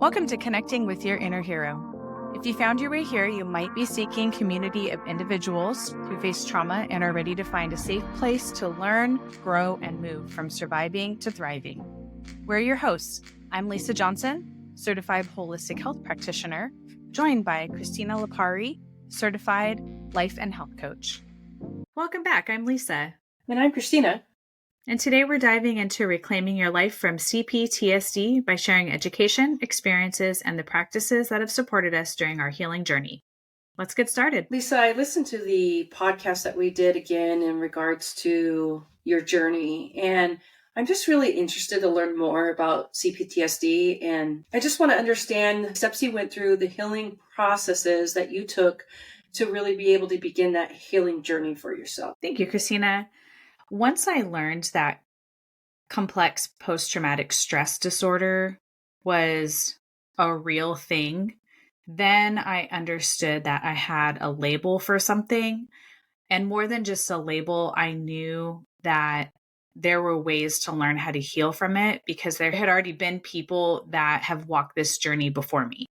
Welcome to Connecting with Your Inner Hero. If you found your way here, you might be seeking community of individuals who face trauma and are ready to find a safe place to learn, grow, and move from surviving to thriving. We're your hosts. I'm Lisa Johnson, certified holistic health practitioner, joined by Christina Lapari, certified life and health coach. Welcome back. I'm Lisa. And I'm Christina. And today we're diving into reclaiming your life from C-PTSD by sharing education, experiences, and the practices that have supported us during our healing journey. Let's get started. Lisa, I listened to the podcast that we did again in regards to your journey, and I'm just really interested to learn more about C-PTSD, and I just want to understand the steps you went through, the healing processes that you took to really be able to begin that healing journey for yourself. Thank you, Christina. Once I learned that complex post-traumatic stress disorder was a real thing, then I understood that I had a label for something. And more than just a label, I knew that there were ways to learn how to heal from it because there had already been people that have walked this journey before me.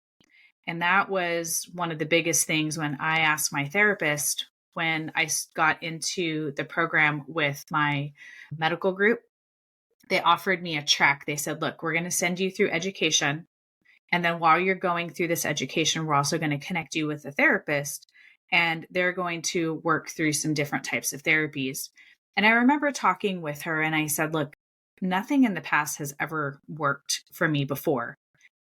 And that was one of the biggest things when I asked my therapist, when I got into the program with my medical group, they offered me a track. They said, look, we're going to send you through education. And then while you're going through this education, we're also going to connect you with a therapist. And they're going to work through some different types of therapies. And I remember talking with her and I said, look, nothing in the past has ever worked for me before.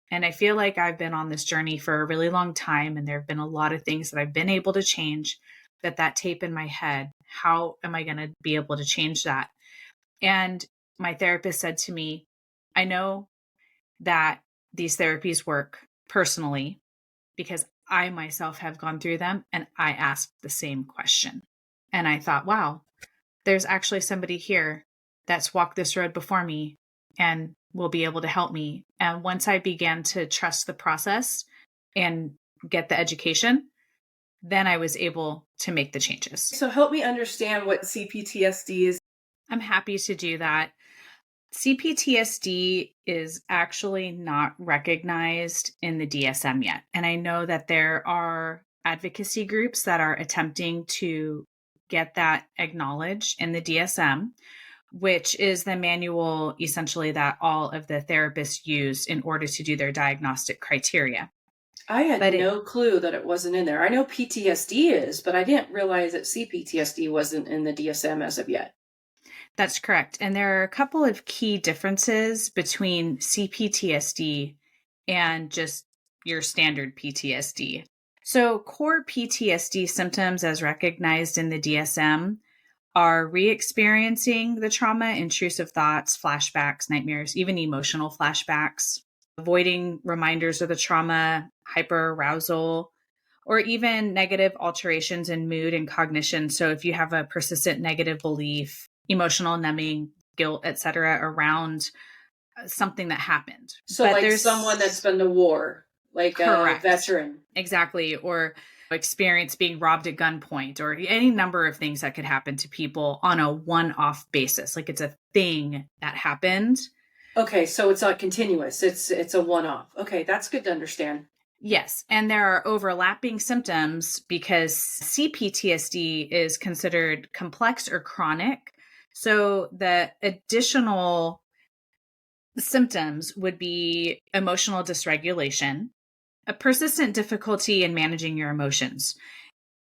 And I feel like I've been on this journey for a really long time. And there have been a lot of things that I've been able to change. That tape in my head, how am I going to be able to change that? And my therapist said to me, I know that these therapies work personally because I myself have gone through them and I asked the same question. And I thought, wow, there's actually somebody here that's walked this road before me and will be able to help me. And once I began to trust the process and get the education, then I was able to make the changes. So help me understand what C-PTSD is. I'm happy to do that. C-PTSD is actually not recognized in the DSM yet. And I know that there are advocacy groups that are attempting to get that acknowledged in the DSM, which is the manual essentially that all of the therapists use in order to do their diagnostic criteria. I had no clue that it wasn't in there. I know PTSD is, but I didn't realize that C-PTSD wasn't in the DSM as of yet. That's correct. And there are a couple of key differences between C-PTSD and just your standard PTSD. So core PTSD symptoms as recognized in the DSM are re-experiencing the trauma, intrusive thoughts, flashbacks, nightmares, even emotional flashbacks, avoiding reminders of the trauma, hyperarousal, or even negative alterations in mood and cognition. So if you have a persistent negative belief, emotional numbing, guilt, etc., around something that happened. So like someone that's been to war, like correct. A veteran. Exactly. Or experience being robbed at gunpoint, or any number of things that could happen to people on a one-off basis. Like it's a thing that happened. Okay, so it's not continuous. It's a one-off. Okay, that's good to understand. Yes, and there are overlapping symptoms because C-PTSD is considered complex or chronic. So the additional symptoms would be emotional dysregulation, a persistent difficulty in managing your emotions,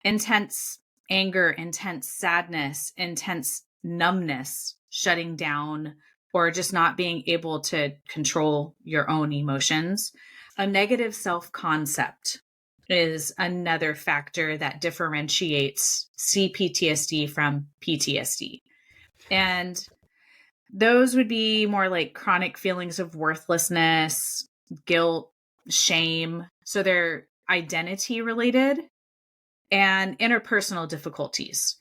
intense anger, intense sadness, intense numbness, shutting down, or just not being able to control your own emotions. A negative self-concept is another factor that differentiates C-PTSD from PTSD. And those would be more like chronic feelings of worthlessness, guilt, shame. So they're identity related, and interpersonal difficulties.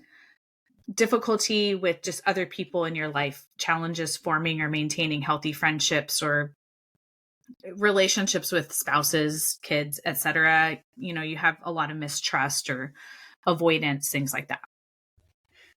Difficulty with just other people in your life, challenges forming or maintaining healthy friendships or relationships with spouses, kids, etc. You know, you have a lot of mistrust or avoidance, things like that.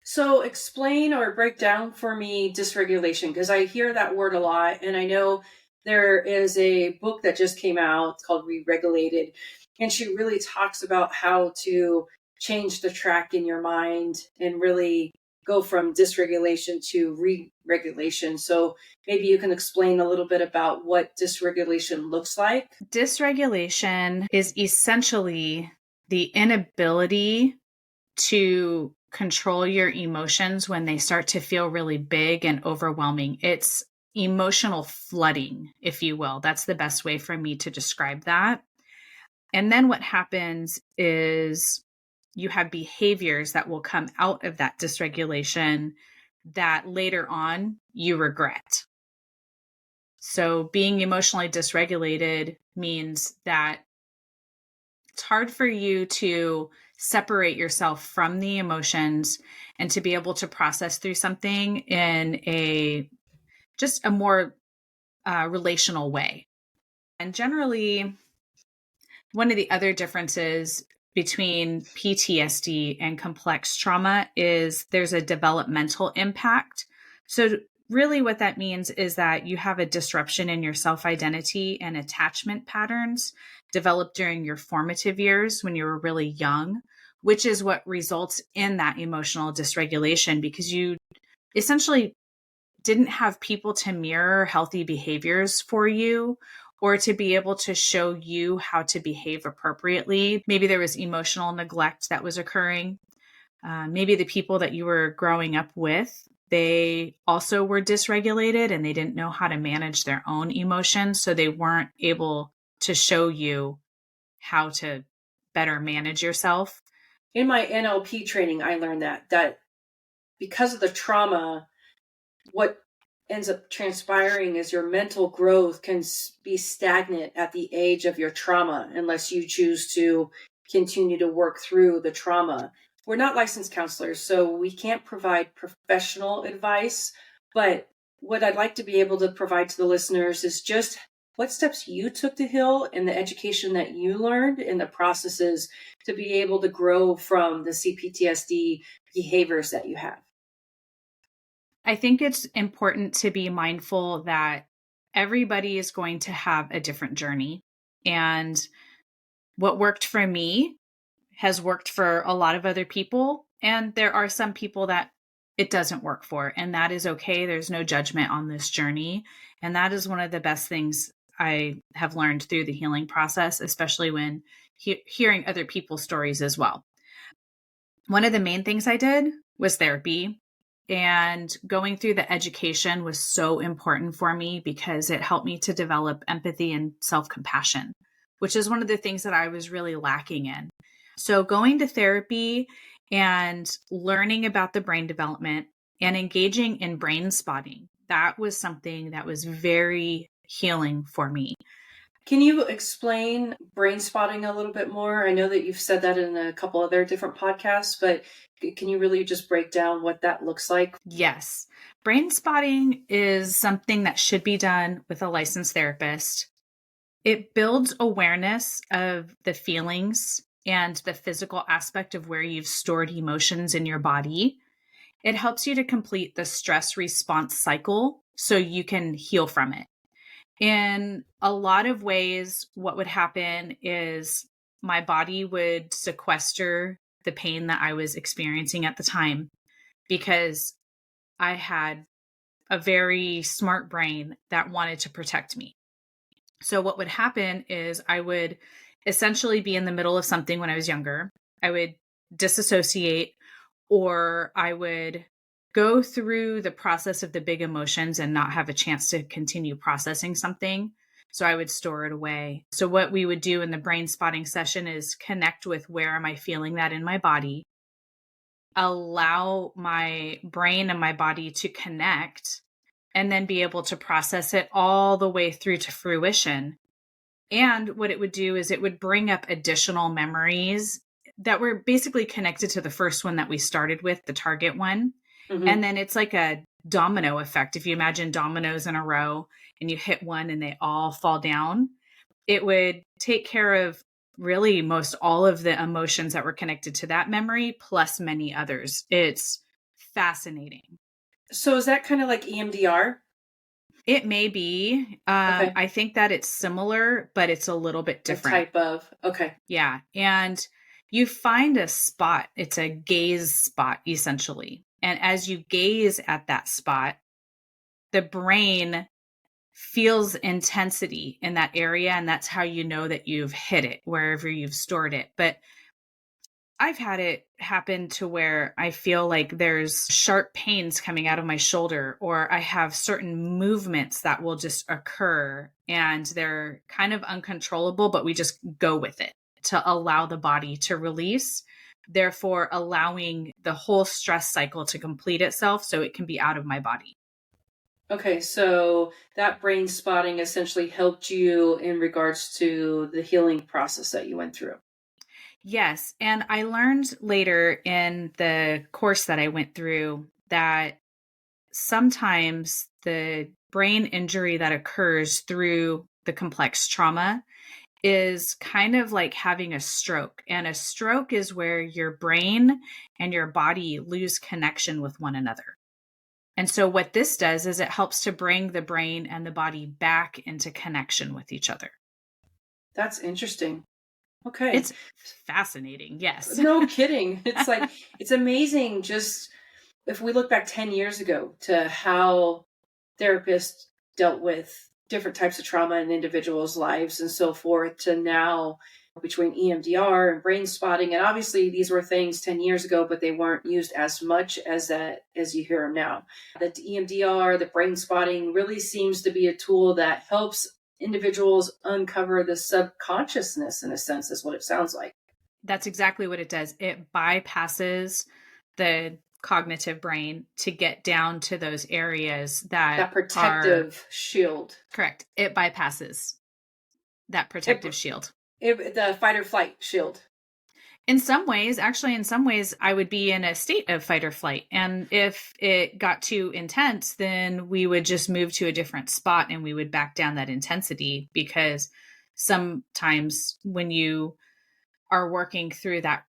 So explain or break down for me dysregulation, because I hear that word a lot, and I know There is a book that just came out. It's called Re-Regulated. And she really talks about how to change the track in your mind and really go from dysregulation to re-regulation. So maybe you can explain a little bit about what dysregulation looks like. Dysregulation is essentially the inability to control your emotions when they start to feel really big and overwhelming. It's emotional flooding, if you will. That's the best way for me to describe that. And then what happens is you have behaviors that will come out of that dysregulation that later on you regret. So being emotionally dysregulated means that it's hard for you to separate yourself from the emotions and to be able to process through something in just a more relational way. And generally, one of the other differences between PTSD and complex trauma is there's a developmental impact. So really what that means is that you have a disruption in your self-identity and attachment patterns developed during your formative years when you were really young, which is what results in that emotional dysregulation because you essentially didn't have people to mirror healthy behaviors for you or to be able to show you how to behave appropriately. Maybe there was emotional neglect that was occurring. Maybe the people that you were growing up with, they also were dysregulated and they didn't know how to manage their own emotions. So they weren't able to show you how to better manage yourself. In my NLP training, I learned that because of the trauma, what ends up transpiring is your mental growth can be stagnant at the age of your trauma unless you choose to continue to work through the trauma. We're not licensed counselors, so we can't provide professional advice, but what I'd like to be able to provide to the listeners is just what steps you took to heal and the education that you learned and the processes to be able to grow from the CPTSD behaviors that you have. I think it's important to be mindful that everybody is going to have a different journey. And what worked for me has worked for a lot of other people. And there are some people that it doesn't work for. And that is okay. There's no judgment on this journey. And that is one of the best things I have learned through the healing process, especially when hearing other people's stories as well. One of the main things I did was therapy. And going through the education was so important for me because it helped me to develop empathy and self-compassion, which is one of the things that I was really lacking in. So going to therapy and learning about the brain development and engaging in brain spotting, that was something that was very healing for me. Can you explain brain spotting a little bit more? I know that you've said that in a couple other different podcasts, but can you really just break down what that looks like? Yes. Brain spotting is something that should be done with a licensed therapist. It builds awareness of the feelings and the physical aspect of where you've stored emotions in your body. It helps you to complete the stress response cycle so you can heal from it. In a lot of ways, what would happen is my body would sequester the pain that I was experiencing at the time because I had a very smart brain that wanted to protect me. So what would happen is I would essentially be in the middle of something when I was younger. I would disassociate, or I would go through the process of the big emotions and not have a chance to continue processing something. So I would store it away. So what we would do in the brain spotting session is connect with where am I feeling that in my body, allow my brain and my body to connect, and then be able to process it all the way through to fruition. And what it would do is it would bring up additional memories that were basically connected to the first one that we started with, the target one. Mm-hmm. And then it's like a domino effect. If you imagine dominoes in a row and you hit one and they all fall down, it would take care of really most all of the emotions that were connected to that memory, plus many others. It's fascinating. So is that kind of like EMDR? It may be. Okay. I think that it's similar, but it's a little bit A different. type of, okay. Yeah. And you find a spot, it's a gaze spot, essentially. And as you gaze at that spot, the brain feels intensity in that area. And that's how you know that you've hit it wherever you've stored it. But I've had it happen to where I feel like there's sharp pains coming out of my shoulder, or I have certain movements that will just occur and they're kind of uncontrollable, but we just go with it to allow the body to release, therefore allowing the whole stress cycle to complete itself so it can be out of my body. Okay, so that brain spotting essentially helped you in regards to the healing process that you went through. Yes. And I learned later in the course that I went through that sometimes the brain injury that occurs through the complex trauma is kind of like having a stroke. And a stroke is where your brain and your body lose connection with one another. And so, what this does is it helps to bring the brain and the body back into connection with each other. That's interesting. Okay. It's fascinating. Yes. No kidding. It's like, it's amazing just if we look back 10 years ago to how therapists dealt with different types of trauma in individuals' lives and so forth, to now between EMDR and brain spotting. And obviously these were things 10 years ago, but they weren't used as much as that as you hear them now. The EMDR, the brain spotting really seems to be a tool that helps individuals uncover the subconsciousness, in a sense, is what it sounds like. That's exactly what it does. It bypasses the cognitive brain to get down to those areas that protective shield. Correct. It bypasses that protective shield. The fight or flight shield. In some ways, I would be in a state of fight or flight. And if it got too intense, then we would just move to a different spot and we would back down that intensity, because sometimes when you are working through that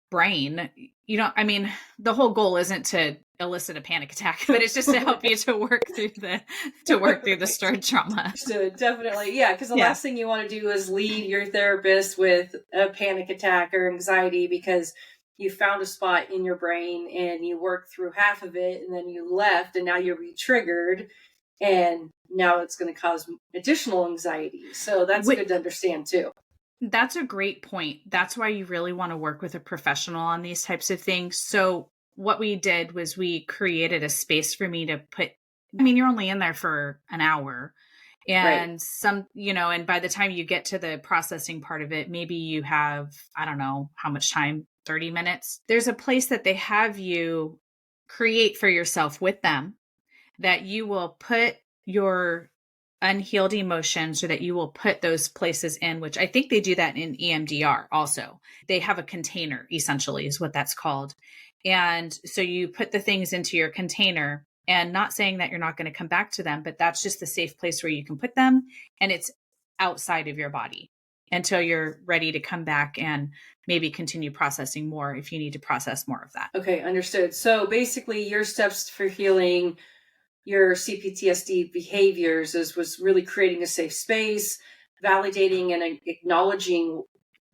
brain, the whole goal isn't to elicit a panic attack, but it's just to help you to work through the stored trauma. So definitely, yeah, because the last thing you want to do is lead your therapist with a panic attack or anxiety because you found a spot in your brain and you worked through half of it and then you left and now you're re-triggered and now it's going to cause additional anxiety. So that's good to understand too. That's a great point. That's why you really want to work with a professional on these types of things. So what we did was we created a space for me to put, you're only in there for an hour and and by the time you get to the processing part of it, maybe you have, I don't know how much time, 30 minutes. There's a place that they have you create for yourself with them that you will put your unhealed emotions, so that you will put those places in, which I think they do that in EMDR also. They have a container, essentially, is what that's called. And so you put the things into your container, and not saying that you're not going to come back to them, but that's just the safe place where you can put them. And it's outside of your body until you're ready to come back and maybe continue processing more if you need to process more of that. Okay, understood. So basically your steps for healing your C-PTSD behaviors was really creating a safe space, validating and acknowledging,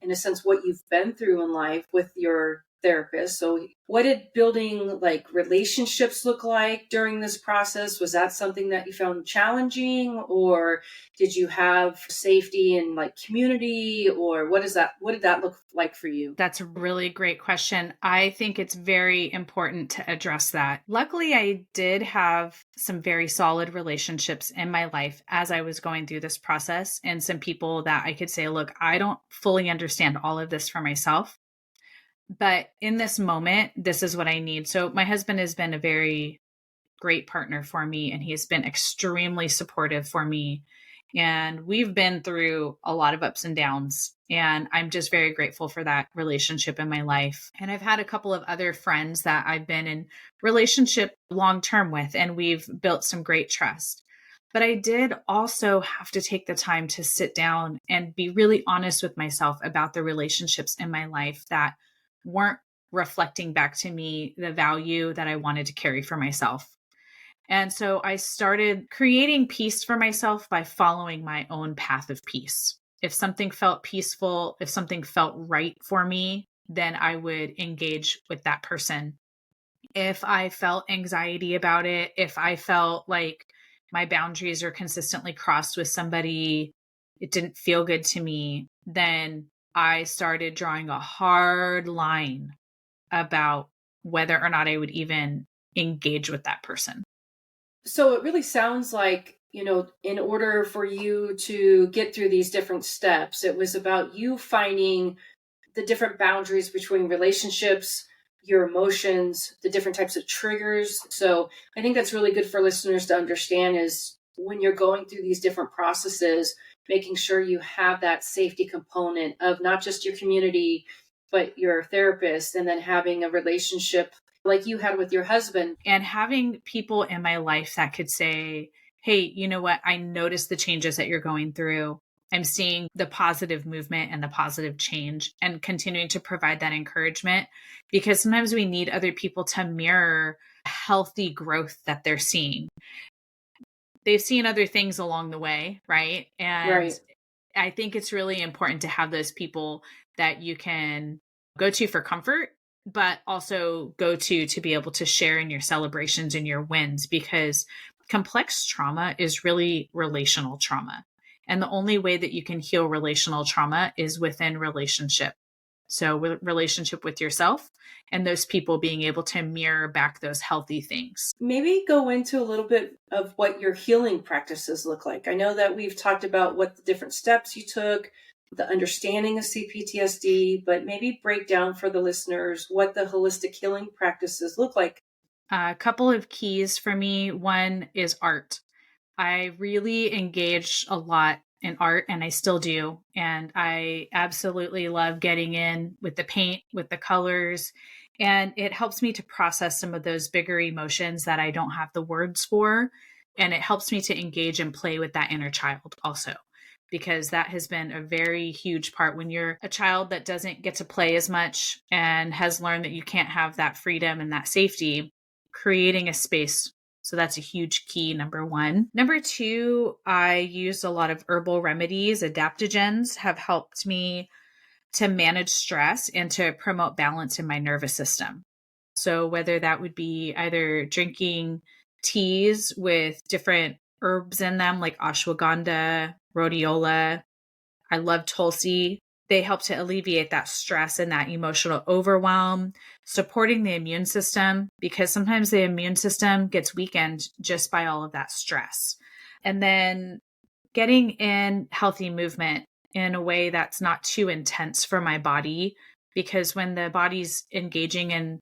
in a sense, what you've been through in life with your therapist. So what did building relationships look like during this process? Was that something that you found challenging, or did you have safety in community, or what did that look like for you? That's a really great question. I think it's very important to address that. Luckily, I did have some very solid relationships in my life as I was going through this process, and some people that I could say, look, I don't fully understand all of this for myself, but in this moment, this is what I need. So my husband has been a very great partner for me, and he's been extremely supportive for me. And we've been through a lot of ups and downs, and I'm just very grateful for that relationship in my life. And I've had a couple of other friends that I've been in relationship long-term with, and we've built some great trust. But I did also have to take the time to sit down and be really honest with myself about the relationships in my life that weren't reflecting back to me the value that I wanted to carry for myself. And so I started creating peace for myself by following my own path of peace. If something felt peaceful, if something felt right for me, then I would engage with that person. If I felt anxiety about it, if I felt like my boundaries are consistently crossed with somebody, it didn't feel good to me, then I started drawing a hard line about whether or not I would even engage with that person. So it really sounds like, in order for you to get through these different steps, it was about you finding the different boundaries between relationships, your emotions, the different types of triggers. So I think that's really good for listeners to understand is when you're going through these different processes, making sure you have that safety component of not just your community, but your therapist, and then having a relationship like you had with your husband. And having people in my life that could say, hey, you know what? I noticed the changes that you're going through. I'm seeing the positive movement and the positive change, and continuing to provide that encouragement, because sometimes we need other people to mirror healthy growth that they're seeing. They've seen other things along the way, right? And Right. I think it's really important to have those people that you can go to for comfort, but also go to be able to share in your celebrations and your wins, because complex trauma is really relational trauma. And the only way that you can heal relational trauma is within relationship. So, with relationship with yourself and those people being able to mirror back those healthy things. Maybe go into a little bit of what your healing practices look like. I know that we've talked about what the different steps you took, the understanding of CPTSD, but maybe break down for the listeners what the holistic healing practices look like. A couple of keys for me. One is art. I really engaged a lot in art, and I still do. And I absolutely love getting in with the paint, with the colors. And it helps me to process some of those bigger emotions that I don't have the words for. And it helps me to engage and play with that inner child also, because that has been a very huge part when you're a child that doesn't get to play as much and has learned that you can't have that freedom and that safety, creating a space. So that's a huge key, number one. Number two, I use a lot of herbal remedies. Adaptogens have helped me to manage stress and to promote balance in my nervous system. So whether that would be either drinking teas with different herbs in them, like ashwagandha, rhodiola, I love Tulsi. They help to alleviate that stress and that emotional overwhelm, supporting the immune system, because sometimes the immune system gets weakened just by all of that stress. And then getting in healthy movement in a way that's not too intense for my body, because when the body's engaging in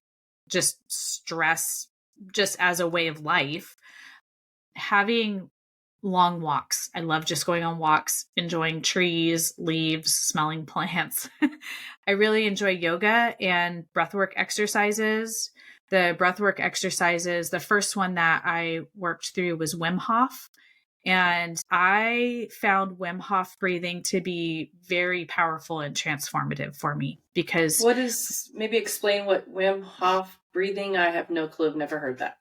just stress, just as a way of life, having long walks. I love just going on walks, enjoying trees, leaves, smelling plants. I really enjoy yoga and breathwork exercises. The breathwork exercises, the first one that I worked through was Wim Hof. And I found Wim Hof breathing to be very powerful and transformative for me, because What is, maybe explain what Wim Hof breathing? I have no clue. I've never heard that.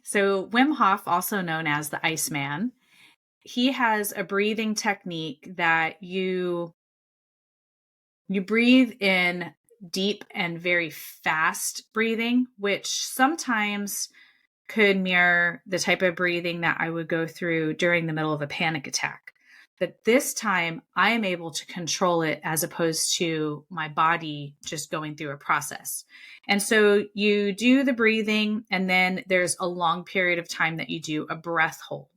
so Wim Hof, also known as the Iceman, he has a breathing technique that you breathe in deep and very fast breathing, which sometimes could mirror the type of breathing that I would go through during the middle of a panic attack. But this time I am able to control it, as opposed to my body just going through a process. And so you do the breathing, and then there's a long period of time that you do a breath hold.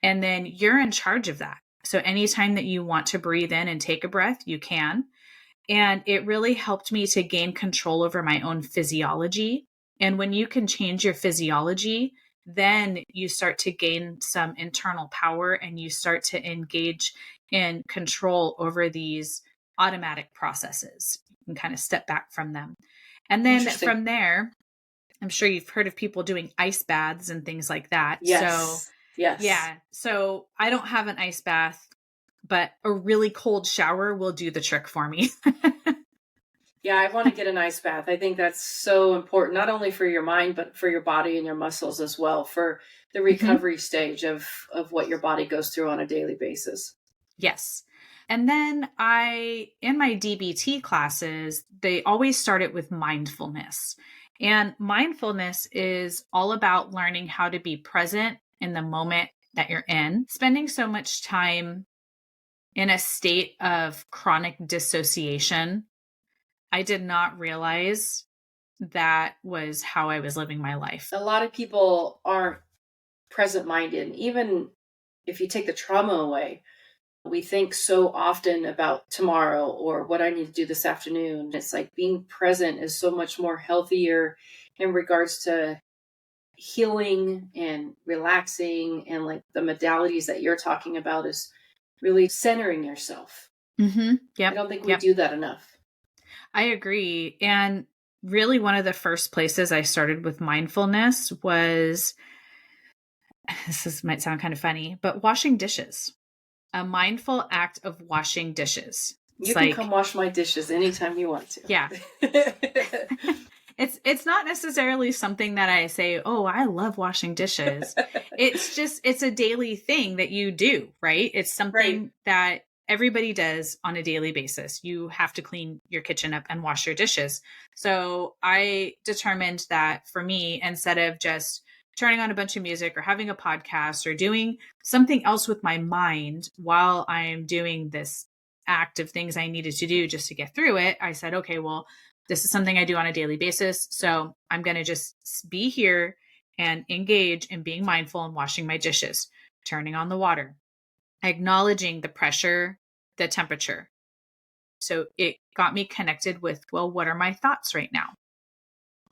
And then you're in charge of that. So anytime that you want to breathe in and take a breath, you can. And it really helped me to gain control over my own physiology. And when you can change your physiology, then you start to gain some internal power, and you start to engage in control over these automatic processes. You can kind of step back from them. And then Interesting. from there, I'm sure you've heard of people doing ice baths and things like that. So Yes. Yes. yeah. So I don't have an ice bath, but a really cold shower will do the trick for me. Yeah, I want to get an ice bath. I think that's so important, not only for your mind, but for your body and your muscles as well, for the Mhm. recovery stage of what your body goes through on a daily basis. Yes. And then in my DBT classes, they always start it with mindfulness. And mindfulness is all about learning how to be present in the moment that you're in. Spending so much time in a state of chronic dissociation, I did not realize that was how I was living my life. A lot of people aren't present minded. Even if you take the trauma away, we think so often about tomorrow or what I need to do this afternoon. It's like being present is so much more healthier in regards to healing and relaxing, and like the modalities that you're talking about is really centering yourself. I Yep. don't think we Yep. do that enough. I agree. And really, one of the first places I started with mindfulness was might sound kind of funny, but washing dishes. A mindful act of washing dishes. You It's can come like, wash my dishes anytime you want yeah. to. It's not necessarily something that I say, "Oh, I love washing dishes." It's a daily thing that you do, right? It's Right. something that everybody does on a daily basis. You have to clean your kitchen up and wash your dishes. So, I determined that for me, instead of just turning on a bunch of music or having a podcast or doing something else with my mind while I'm doing this act of things I needed to do just to get through it, I said, "Okay, well, this is something I do on a daily basis. So I'm going to just be here and engage in being mindful and washing my dishes, turning on the water, acknowledging the pressure, the temperature." So it got me connected with, well, what are my thoughts right now?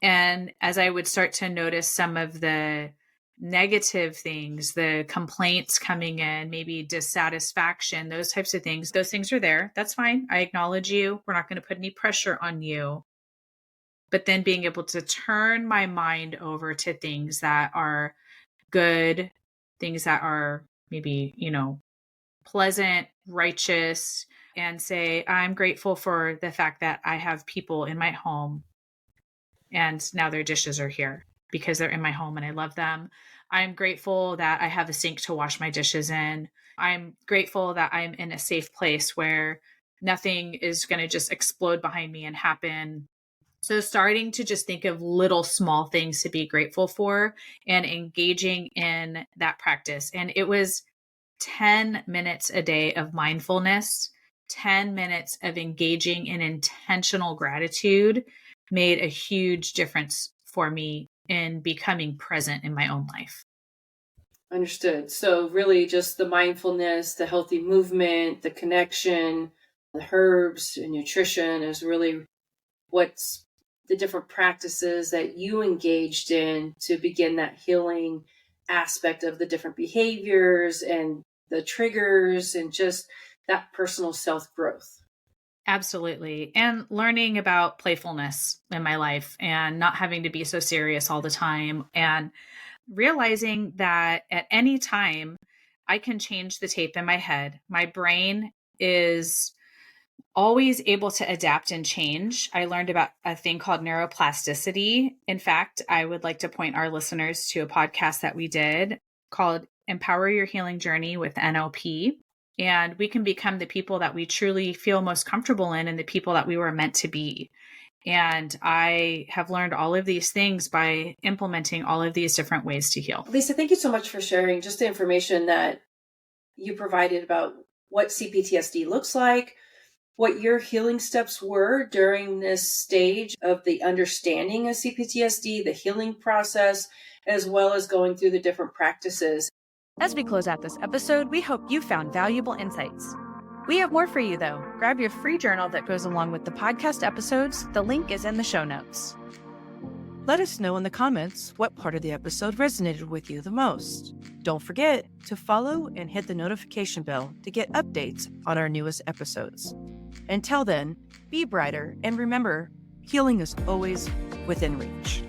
And as I would start to notice some of the negative things, the complaints coming in, maybe dissatisfaction, those types of things, those things are there. That's fine. I acknowledge you. We're not going to put any pressure on you, but then being able to turn my mind over to things that are good, things that are maybe, pleasant, righteous, and say, I'm grateful for the fact that I have people in my home and now their dishes are here because they're in my home and I love them. I'm grateful that I have a sink to wash my dishes in. I'm grateful that I'm in a safe place where nothing is going to just explode behind me and happen. So starting to just think of little small things to be grateful for and engaging in that practice. And it was 10 minutes a day of mindfulness, 10 minutes of engaging in intentional gratitude made a huge difference for me in becoming present in my own life. Understood. So really just the mindfulness, the healthy movement, the connection, the herbs and nutrition is really what's the different practices that you engaged in to begin that healing aspect of the different behaviors and the triggers and just that personal self growth. Absolutely. And learning about playfulness in my life and not having to be so serious all the time, and realizing that at any time I can change the tape in my head. My brain is always able to adapt and change. I learned about a thing called neuroplasticity. In fact, I would like to point our listeners to a podcast that we did called Empower Your Healing Journey with NLP. And we can become the people that we truly feel most comfortable in and the people that we were meant to be. And I have learned all of these things by implementing all of these different ways to heal. Lisa, thank you so much for sharing just the information that you provided about what CPTSD looks like, what your healing steps were during this stage of the understanding of CPTSD, the healing process, as well as going through the different practices. As we close out this episode, we hope you found valuable insights. We have more for you, though. Grab your free journal that goes along with the podcast episodes. The link is in the show notes. Let us know in the comments what part of the episode resonated with you the most. Don't forget to follow and hit the notification bell to get updates on our newest episodes. Until then, be brighter and remember, healing is always within reach.